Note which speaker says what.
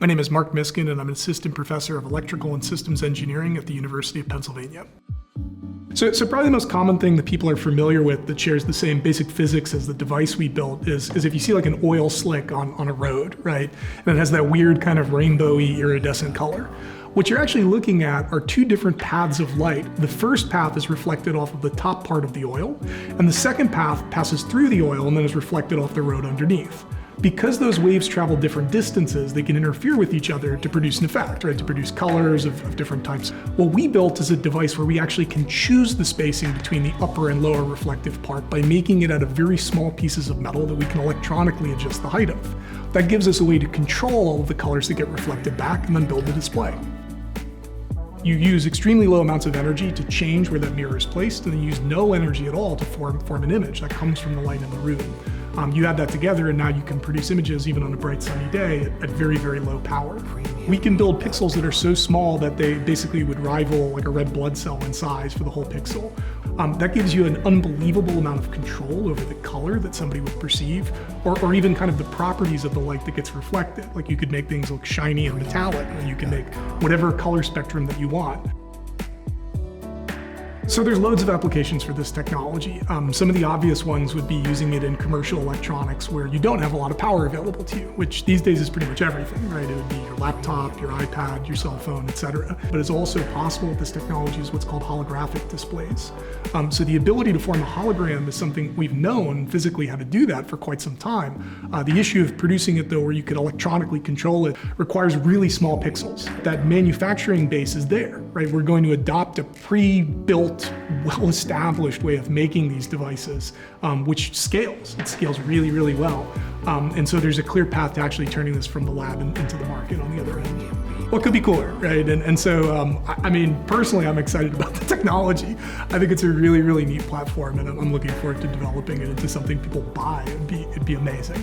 Speaker 1: My name is Marc Miskin, and I'm an assistant professor of electrical and systems engineering at the University of Pennsylvania. So probably the most common thing that people are familiar with that shares the same basic physics as the device we built is if you see like an oil slick on a road, right? And it has that weird kind of rainbowy iridescent color. What you're actually looking at are two different paths of light. The first path is reflected off of the top part of the oil, and the second path passes through the oil and then is reflected off the road underneath. Because those waves travel different distances, they can interfere with each other to produce an effect, right? To produce colors of different types. What we built is a device where we actually can choose the spacing between the upper and lower reflective part by making it out of very small pieces of metal that we can electronically adjust the height of. That gives us a way to control all of the colors that get reflected back and then build the display. You use extremely low amounts of energy to change where that mirror is placed, and then use no energy at all to form an image that comes from the light in the room. You add that together and now you can produce images even on a bright sunny day at very, very low power. We can build pixels that are so small that they basically would rival like a red blood cell in size for the whole pixel. That gives you an unbelievable amount of control over the color that somebody would perceive, or even kind of the properties of the light that gets reflected. Like you could make things look shiny and metallic, or you can make whatever color spectrum that you want. So there's loads of applications for this technology. Some of the obvious ones would be using it in commercial electronics where you don't have a lot of power available to you, which these days is pretty much everything, right? It would be your laptop, your iPad, your cell phone, etc. But it's also possible with this technology is what's called holographic displays. So the ability to form a hologram is something we've known physically how to do that for quite some time. The issue of producing it though, where you could electronically control it, requires really small pixels. That manufacturing base is there, right? We're going to adopt a pre-built, well-established way of making these devices, which scales. It scales really, really well. And so there's a clear path to actually turning this from the lab into the market on the other end. What could be cooler, right? And so, I mean, personally, I'm excited about the technology. I think it's a really, really neat platform, and I'm looking forward to developing it into something people buy. It'd be amazing.